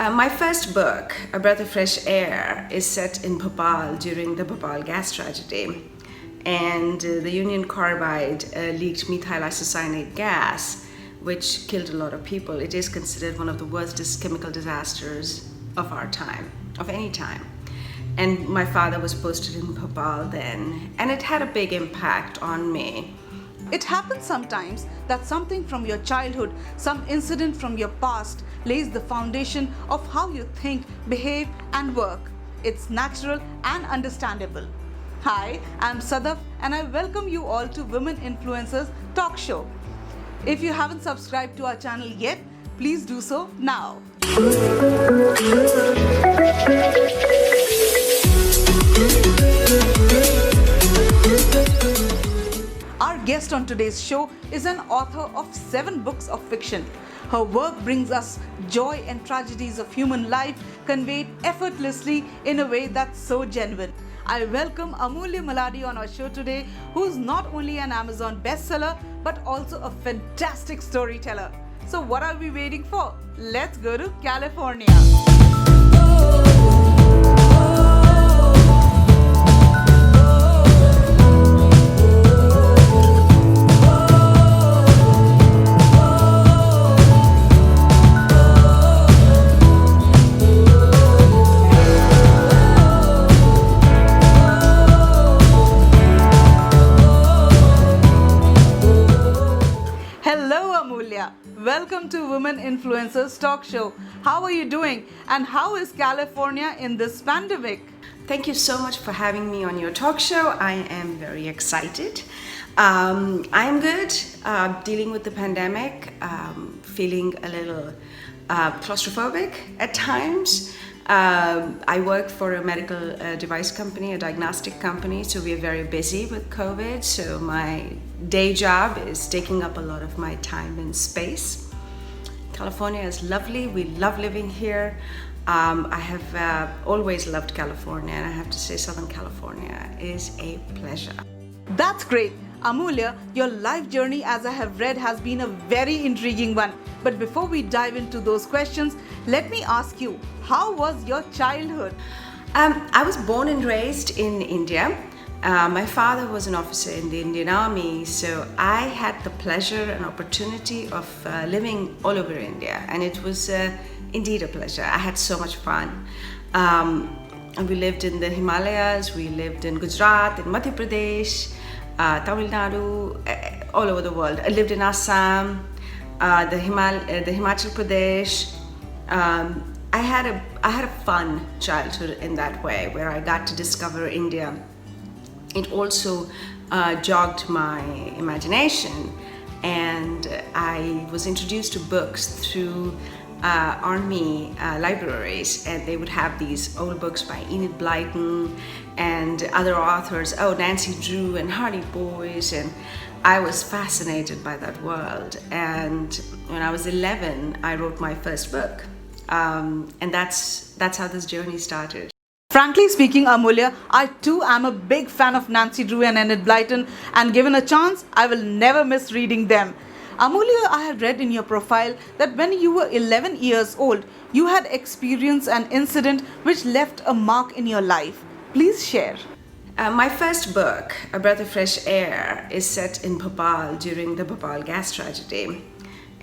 My first book, A Breath of Fresh Air, is set in Bhopal during the Bhopal gas tragedy. And the Union Carbide leaked methyl isocyanate gas, which killed a lot of people. It is considered one of the worst chemical disasters of our time, of any time. And my father was posted in Bhopal then, and it had a big impact on me. It happens sometimes that something from your childhood, some incident from your past, lays the foundation of how you think, behave, and work. It's natural and understandable. Hi, I'm Sadaf, and I welcome you all to Women Influencers Talk Show. If you haven't subscribed to our channel yet, please do so now. Our guest on today's show is an author of 7 books of fiction. Her work brings us joy and tragedies of human life conveyed effortlessly in a way that's so genuine. I welcome Amulya Malladi on our show today, who's not only an Amazon bestseller but also a fantastic storyteller. So what are we waiting for? Let's go to California. Welcome to Women Influencers Talk Show. How are you doing? And how is California in this pandemic? Thank you so much for having me on your talk show. I am very excited. I'm good, dealing with the pandemic, feeling a little claustrophobic at times. I work for a medical device company, a diagnostic company, so we are very busy with COVID. So my day job is taking up a lot of my time and space. California is lovely. We love living here. I have always loved California, and I have to say Southern California is a pleasure. That's great. Amulya, your life journey, as I have read, has been a very intriguing one. But before we dive into those questions, let me ask you, how was your childhood? I was born and raised in India. My father was an officer in the Indian Army, so I had the pleasure and opportunity of living all over India, and it was indeed a pleasure. I had so much fun. And we lived in the Himalayas, we lived in Gujarat, in Madhya Pradesh, Tamil Nadu, all over the world. I lived in Assam, the Himachal Pradesh. I had a fun childhood in that way, where I got to discover India. It also jogged my imagination, and I was introduced to books through army libraries, and they would have these old books by Enid Blyton and other authors, Nancy Drew and Hardy Boys, and I was fascinated by that world. And when I was 11, I wrote my first book, and that's how this journey started. Frankly speaking, Amulya, I too am a big fan of Nancy Drew and Enid Blyton, and given a chance, I will never miss reading them. Amulya, I have read in your profile that when you were 11 years old, you had experienced an incident which left a mark in your life. Please share. My first book, A Breath of Fresh Air, is set in Bhopal during the Bhopal gas tragedy.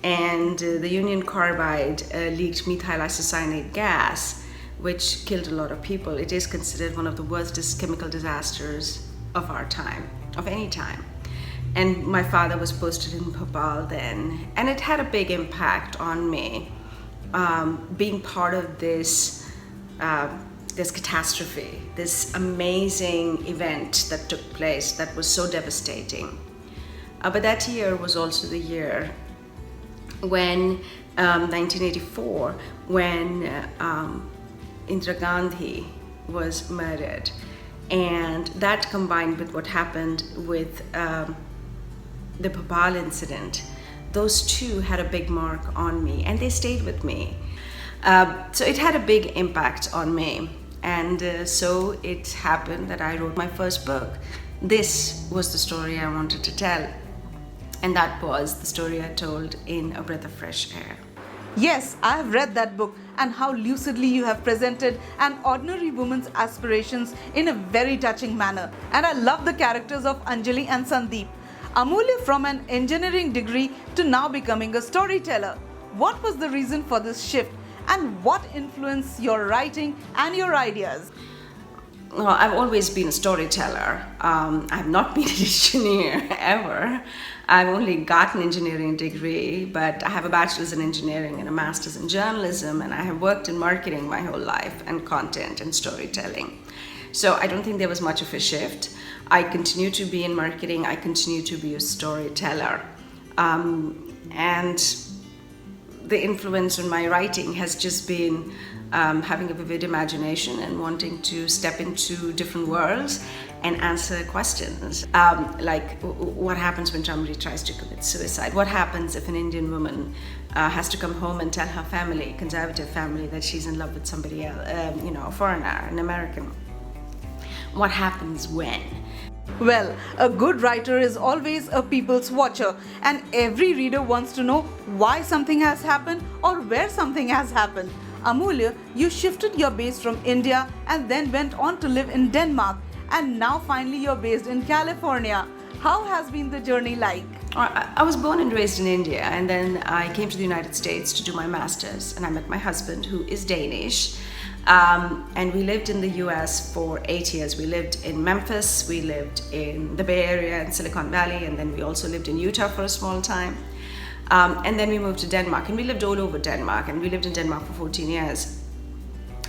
And the Union Carbide leaked methyl isocyanate gas, which killed a lot of people. It is considered one of the worst chemical disasters of our time, of any time. And my father was posted in Bhopal then, and it had a big impact on me, being part of this catastrophe, this amazing event that took place that was so devastating. But that year was also the year when, 1984, when Indira Gandhi was murdered, and that combined with what happened with the Bhopal incident, those two had a big mark on me, and they stayed with me. So it had a big impact on me, and so it happened that I wrote my first book. This was the story I wanted to tell, and that was the story I told in A Breath of Fresh Air. Yes, I have read that book, and how lucidly you have presented an ordinary woman's aspirations in a very touching manner. And I love the characters of Anjali and Sandeep. Amulya from an engineering degree to now becoming a storyteller. What was the reason for this shift, and what influenced your writing and your ideas? Well, I've always been a storyteller. I've not been an engineer ever. I've only got an engineering degree, but I have a bachelor's in engineering and a master's in journalism, and I have worked in marketing my whole life and content and storytelling. So I don't think there was much of a shift. I continue to be in marketing. I continue to be a storyteller. And the influence on my writing has just been having a vivid imagination and wanting to step into different worlds and answer questions. Like, what happens when somebody tries to commit suicide? What happens if an Indian woman has to come home and tell her family, conservative family, that she's in love with somebody else, a foreigner, an American? What happens when? Well, a good writer is always a people's watcher, and every reader wants to know why something has happened or where something has happened. Amulya, you shifted your base from India and then went on to live in Denmark, and now finally you're based in California. How has been the journey like? I was born and raised in India, and then I came to the United States to do my master's, and I met my husband, who is Danish. And we lived in the US for 8 years. We lived in Memphis, we lived in the Bay Area and Silicon Valley, and then we also lived in Utah for a small time. And then we moved to Denmark, and we lived all over Denmark, and we lived in Denmark for 14 years.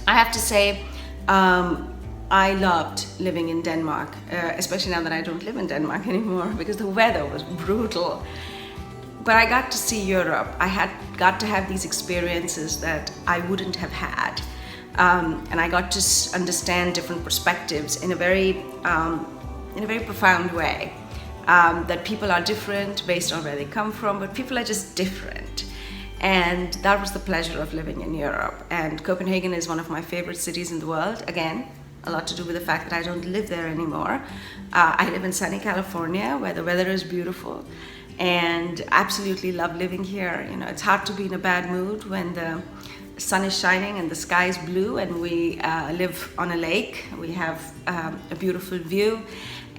I have to say, I loved living in Denmark, especially now that I don't live in Denmark anymore, because the weather was brutal. But I got to see Europe. I had got to have these experiences that I wouldn't have had. And I got to understand different perspectives in a very profound way. That people are different based on where they come from, but people are just different. And that was the pleasure of living in Europe. And Copenhagen is one of my favorite cities in the world. Again, a lot to do with the fact that I don't live there anymore. I live in sunny California, where the weather is beautiful, and absolutely love living here. You know, it's hard to be in a bad mood when the sun is shining and the sky is blue, and we live on a lake. We have a beautiful view,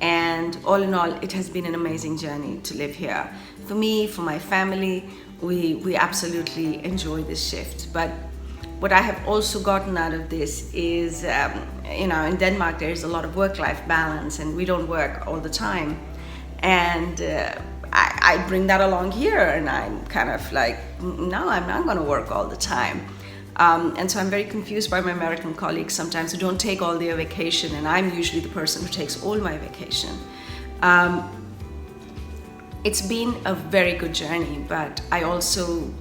and all in all, it has been an amazing journey to live here. For me, for my family, we absolutely enjoy this shift. But what I have also gotten out of this is, in Denmark there is a lot of work-life balance, and we don't work all the time. And I bring that along here, and I'm kind of like, no, I'm not going to work all the time. And so I'm very confused by my American colleagues sometimes who don't take all their vacation, and I'm usually the person who takes all my vacation. It's been a very good journey, but I also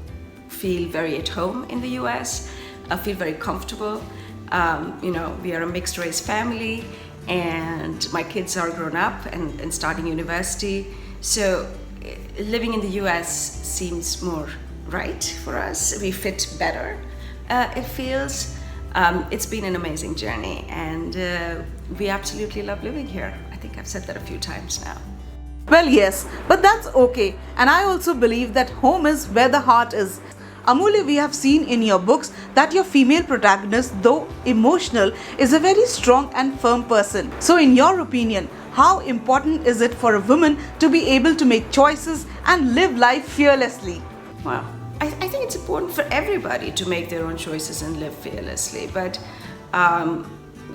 feel very at home in the US. I feel very comfortable. We are a mixed race family, and my kids are grown up and starting university. So living in the US seems more right for us. We fit better. It feels. It's been an amazing journey, and we absolutely love living here. I think I've said that a few times now. Well, yes, but that's okay. And I also believe that home is where the heart is. Amulya, we have seen in your books that your female protagonist, though emotional, is a very strong and firm person. So in your opinion, how important is it for a woman to be able to make choices and live life fearlessly? Well, I think it's important for everybody to make their own choices and live fearlessly, but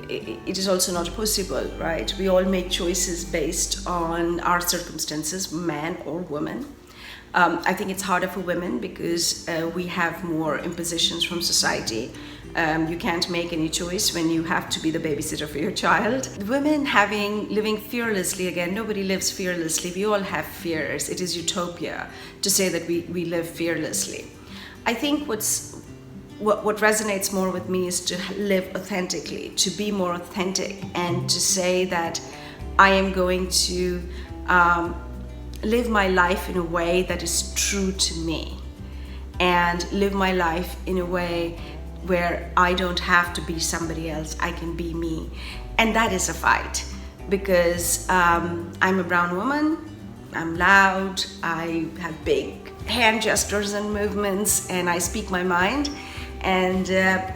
it is also not possible, right? We all make choices based on our circumstances, man or woman. I think it's harder for women because we have more impositions from society. You can't make any choice when you have to be the babysitter for your child. Women living fearlessly, again, nobody lives fearlessly. We all have fears. It is utopia to say that we live fearlessly. I think what resonates more with me is to live authentically, to be more authentic, and to say that I am going to live my life in a way that is true to me, and live my life in a way where I don't have to be somebody else, I can be me. And that is a fight, because I'm a brown woman, I'm loud, I have big hand gestures and movements, and I speak my mind. and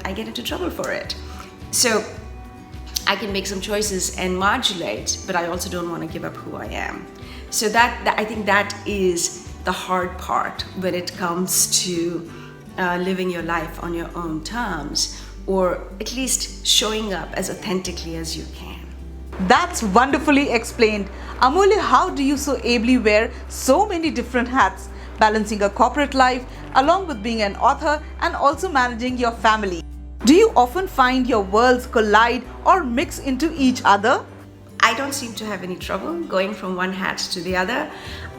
I get into trouble for it. So I can make some choices and modulate, but I also don't want to give up who I am. So that I think that is the hard part when it comes to living your life on your own terms, or at least showing up as authentically as you can. That's wonderfully explained. Amulya, how do you so ably wear so many different hats, balancing a corporate life along with being an author and also managing your family? Do you often find your worlds collide or mix into each other? I don't seem to have any trouble going from one hat to the other.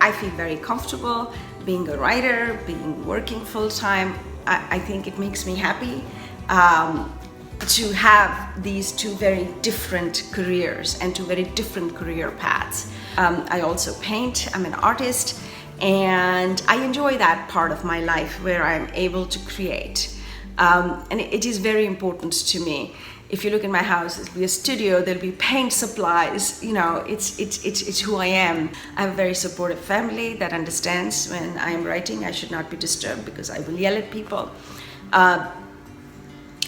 I feel very comfortable being a writer, being working full-time. I think it makes me happy to have these two very different careers and two very different career paths. I also paint, I'm an artist, and I enjoy that part of my life where I'm able to create. And it is very important to me. If you look in my house, it'll be a studio, there'll be paint supplies, you know, it's who I am. I have a very supportive family that understands when I am writing, I should not be disturbed because I will yell at people.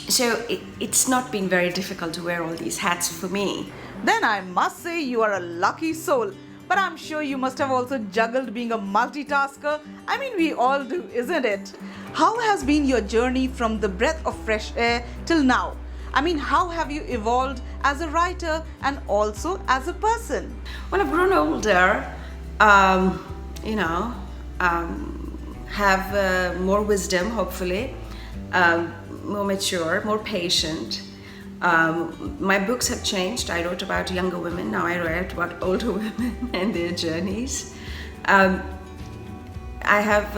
So it's not been very difficult to wear all these hats for me. Then I must say you are a lucky soul. But I'm sure you must have also juggled being a multitasker. I mean, we all do, isn't it? How has been your journey from the breath of fresh air till now? I mean, how have you evolved as a writer and also as a person? Well, I've grown older, have more wisdom, hopefully, more mature, more patient. My books have changed. I wrote about younger women, now I write about older women and their journeys. I have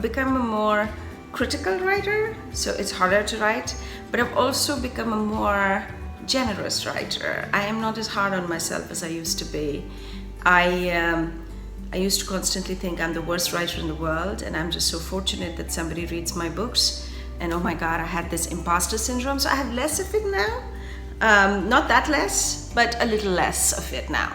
become a more critical writer, so it's harder to write, but I've also become a more generous writer. I am not as hard on myself as I used to be. I used to constantly think I'm the worst writer in the world, and I'm just so fortunate that somebody reads my books and oh my God, I had this imposter syndrome, so I have less of it now. Not that less, but a little less of it now.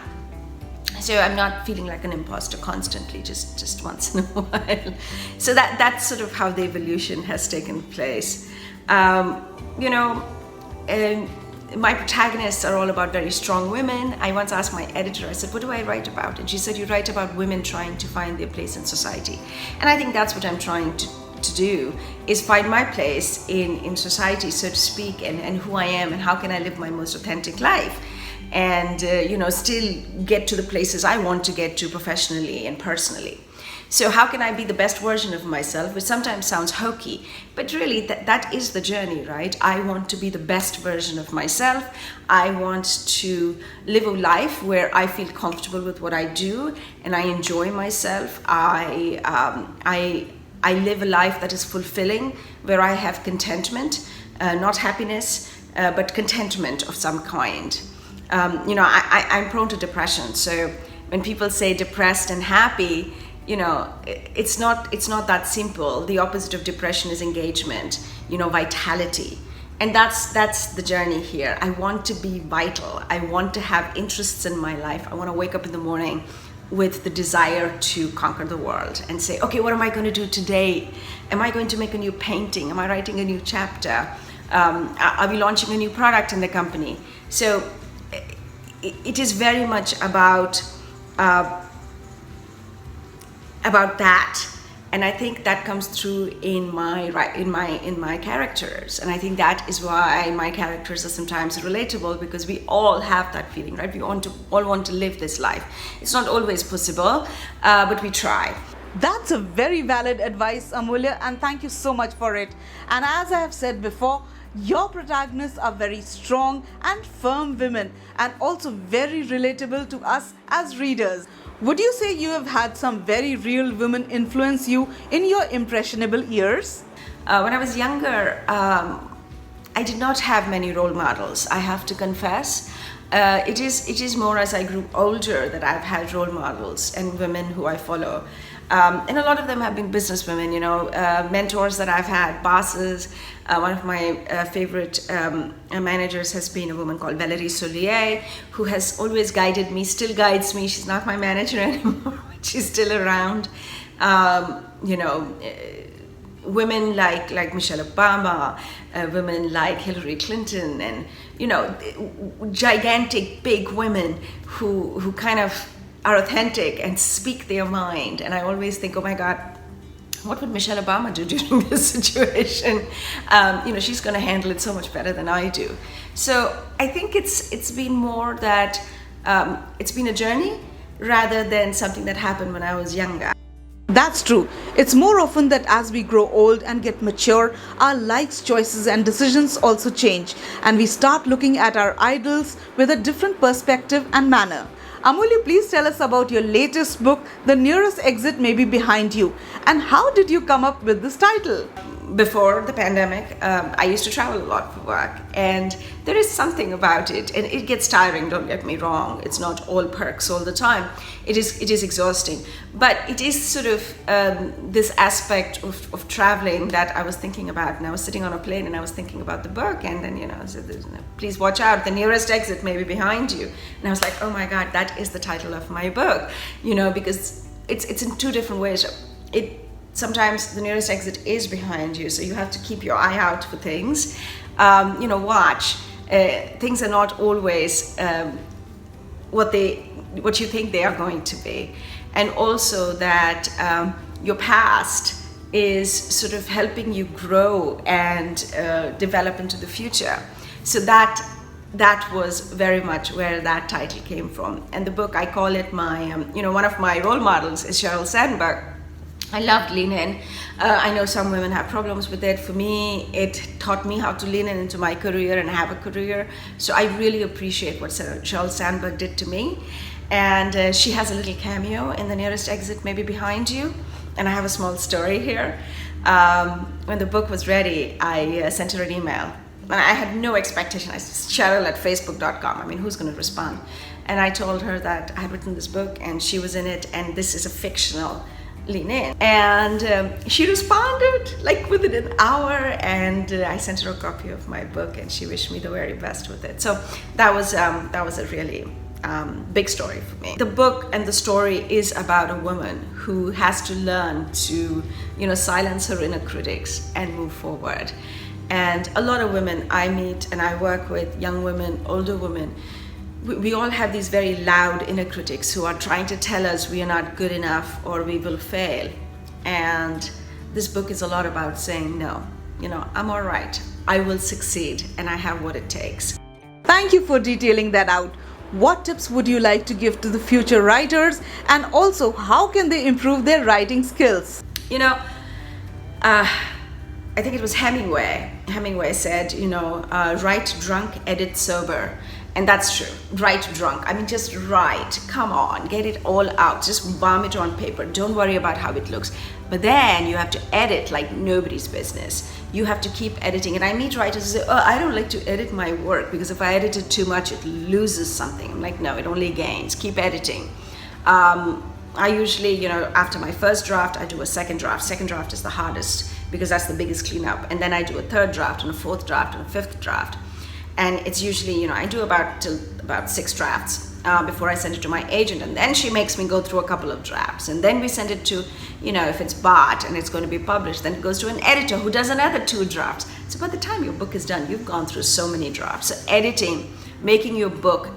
So I'm not feeling like an imposter constantly, just once in a while. So that's sort of how the evolution has taken place. My protagonists are all about very strong women. I once asked my editor, I said, what do I write about? And she said, you write about women trying to find their place in society. And I think that's what I'm trying to do, is find my place in society, so to speak, and who I am and how can I live my most authentic life. And still get to the places I want to get to professionally and personally. So how can I be the best version of myself, which sometimes sounds hokey, but really that is the journey, right? I want to be the best version of myself. I want to live a life where I feel comfortable with what I do and I enjoy myself. I live a life that is fulfilling, where I have contentment, not happiness, but contentment of some kind. I'm prone to depression, so when people say depressed and happy, it's not that simple. The opposite of depression is engagement, vitality. And that's the journey here. I want to be vital. I want to have interests in my life. I want to wake up in the morning with the desire to conquer the world and say, okay, what am I going to do today? Am I going to make a new painting? Am I writing a new chapter? Are we launching a new product in the company? So it is very much about that, and I think that comes through in my characters, and I think that is why my characters are sometimes relatable, because we all have that feeling, right? We all want to live this life. It's not always possible, but we try. That's a very valid advice, Amulya, and thank you so much for it. And as I have said before, your protagonists are very strong and firm women, and also very relatable to us as readers. Would you say you have had some very real women influence you in your impressionable years? When I was younger, I did not have many role models, I have to confess. It is more as I grew older that I've had role models and women who I follow. And a lot of them have been business women, mentors that I've had, bosses. One of my favorite managers has been a woman called Valerie Solier, who has always guided me, still guides me. She's not my manager anymore, but she's still around. women like Michelle Obama, women like Hillary Clinton, and gigantic big women who kind of are authentic and speak their mind. And I always think, oh my God, what would Michelle Obama do during this situation? She's going to handle it so much better than I do. So I think it's been more that it's been a journey rather than something that happened when I was younger. That's true. It's more often that as we grow old and get mature, our likes, choices and decisions also change, and we start looking at our idols with a different perspective and manner. Amulya, please tell us about your latest book, The Nearest Exit May Be Behind You, and how did you come up with this title? Before the pandemic, I used to travel a lot for work, and there is something about it, and it gets tiring, don't get me wrong. It's not all perks all the time. It is exhausting, but it is sort of this aspect of traveling that I was thinking about. And I was sitting on a plane and I was thinking about the book, and then I said, please watch out, the nearest exit may be behind you. And I was like, oh my God, that is the title of my book, because it's in two different ways. Sometimes the nearest exit is behind you, so you have to keep your eye out for things. Watch. Things are not always what you think they are going to be. And also that your past is sort of helping you grow and develop into the future. So that was very much where that title came from. And the book, I call it my, one of my role models is Sheryl Sandberg. I loved Lean In. I know some women have problems with it. For me, it taught me how to lean into my career and have a career. So I really appreciate what Sheryl Sandberg did to me. And she has a little cameo in The Nearest Exit May Be Behind You. And I have a small story here. When the book was ready, I sent her an email. And I had no expectation. I said, Cheryl@facebook.com. I mean, who's going to respond? And I told her that I had written this book and she was in it, and this is a fictional Lean In. And she responded like within an hour, and I sent her a copy of my book, and she wished me the very best with it. So that was a really big story for me. The book and the story is about a woman who has to learn to silence her inner critics and move forward. And a lot of women I meet and I work with, young women, older women, we all have these very loud inner critics who are trying to tell us we are not good enough or we will fail. And this book is a lot about saying, no, I'm all right. I will succeed and I have what it takes. Thank you for detailing that out. What tips would you like to give to the future writers, and also how can they improve their writing skills? I think it was Hemingway. Hemingway said, write drunk, edit sober. And that's true. Write drunk. I mean, just write. Come on, get it all out. Just vomit on paper. Don't worry about how it looks. But then you have to edit like nobody's business. You have to keep editing. And I meet writers who say, oh, I don't like to edit my work because if I edit it too much, it loses something. I'm like, no, it only gains. Keep editing. I usually, after my first draft, I do a second draft. Second draft is the hardest because that's the biggest cleanup. And then I do a third draft and a fourth draft and a fifth draft. And it's usually, I do about 6 drafts before I send it to my agent. And then she makes me go through a couple of drafts. And then we send it to, if it's bought and it's going to be published, then it goes to an editor who does another 2 drafts. So by the time your book is done, you've gone through so many drafts. So editing, making your book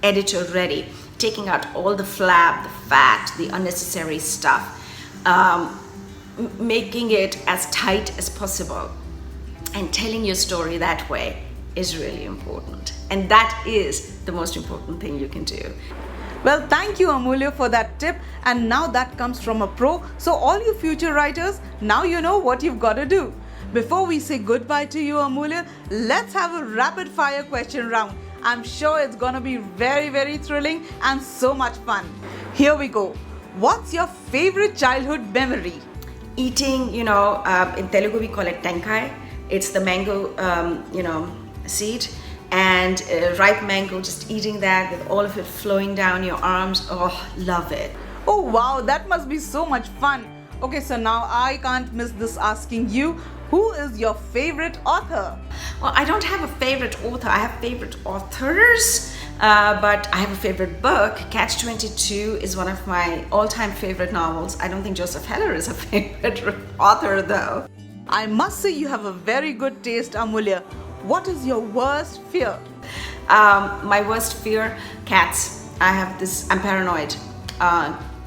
editor ready, taking out all the flab, the fat, the unnecessary stuff, making it as tight as possible and telling your story that way is really important. And that is the most important thing you can do. Well, thank you, Amulya, for that tip. And now that comes from a pro. So all you future writers, now you know what you've got to do. Before we say goodbye to you, Amulya, let's have a rapid fire question round. I'm sure it's gonna be very, very thrilling and so much fun. Here we go. What's your favorite childhood memory? Eating, in Telugu we call it tenkai. It's the mango, seed, and ripe mango, just eating that with all of it flowing down your arms. Oh, love it. Oh wow, that must be so much fun. Okay, so now I can't miss this asking you, who is your favorite author? Well, I don't have a favorite author. I have favorite authors. But I have a favorite book. Catch-22 is one of my all-time favorite novels. I don't think Joseph Heller is a favorite author though. I must say you have a very good taste, Amulya. What is your worst fear? My worst fear, cats. I'm paranoid.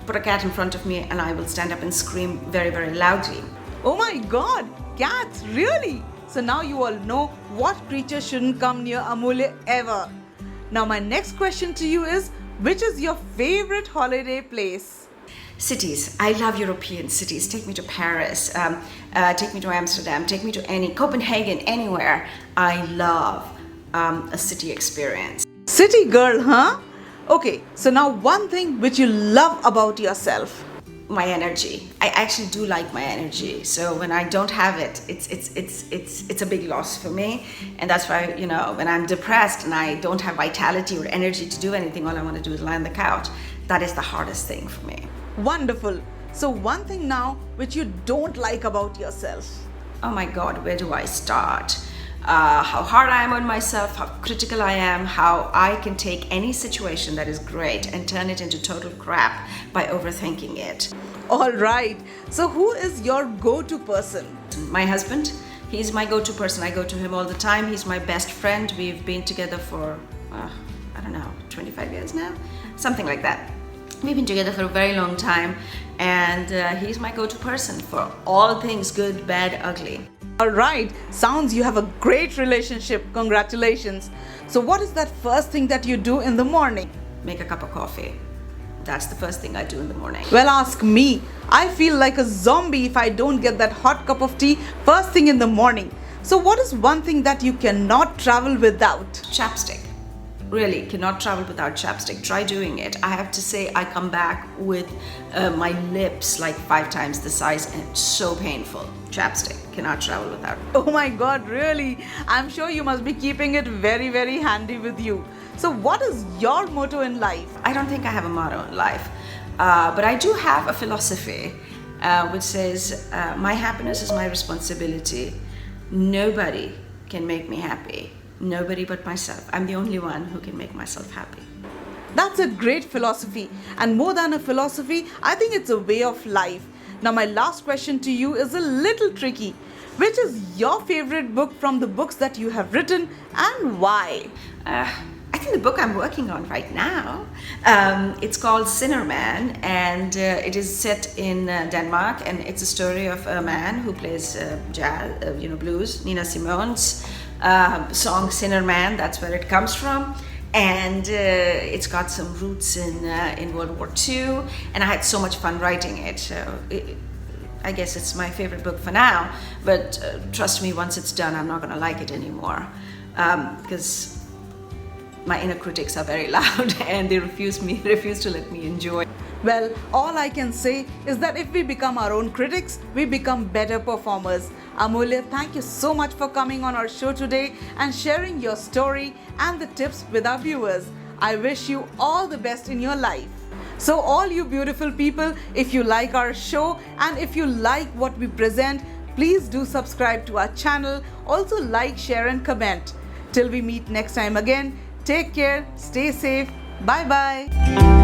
Put a cat in front of me and I will stand up and scream very, very loudly. Oh my god, cats, really? So now you all know what creature shouldn't come near Amulya ever. Now my next question to you is, which is your favorite holiday place? Cities. I love European cities. Take me to Paris, take me to Amsterdam, take me to Copenhagen, anywhere. I love a city experience. City girl, huh? Okay, so now one thing which you love about yourself. My energy. I actually do like my energy. So when I don't have it, it's a big loss for me. And that's why, when I'm depressed and I don't have vitality or energy to do anything, all I want to do is lie on the couch. That is the hardest thing for me. Wonderful. So one thing now which you don't like about yourself. Oh my God, where do I start? How hard I am on myself, how critical I am, how I can take any situation that is great and turn it into total crap by overthinking it. All right. So who is your go-to person? My husband. He's my go-to person. I go to him all the time. He's my best friend. We've been together for, 25 years now? Something like that. We've been together for a very long time, and he's my go-to person for all things good, bad, ugly. All right, sounds you have a great relationship. Congratulations. So what is that first thing that you do in the morning? Make a cup of coffee. That's the first thing I do in the morning. Well, ask me. I feel like a zombie if I don't get that hot cup of tea first thing in the morning. So what is one thing that you cannot travel without? Chapstick. Really, cannot travel without chapstick. Try doing it. I have to say, I come back with my lips like 5 times the size, and it's so painful. Chapstick, cannot travel without. Oh my god, really? I'm sure you must be keeping it very, very handy with you. So what is your motto in life? I don't think I have a motto in life, but I do have a philosophy which says, my happiness is my responsibility. Nobody can make me happy. Nobody but myself. I'm the only one who can make myself happy. That's a great philosophy, and more than a philosophy, I think it's a way of life. Now my last question to you is a little tricky. Which is your favorite book from the books that you have written, and why? I think the book I'm working on right now, it's called Sinner Man, and it is set in Denmark, and it's a story of a man who plays jazz, blues, Nina Simone's song Sinner Man. That's where it comes from, and it's got some roots in World War II, and I had so much fun writing it. So I guess it's my favorite book for now, but trust me, once it's done, I'm not going to like it anymore, because my inner critics are very loud and they refuse to let me enjoy. Well, all I can say is that if we become our own critics, we become better performers. Amulya, thank you so much for coming on our show today and sharing your story and the tips with our viewers. I wish you all the best in your life. So all you beautiful people, if you like our show and if you like what we present, please do subscribe to our channel. Also like, share and comment. Till we meet next time again, take care, stay safe, bye bye.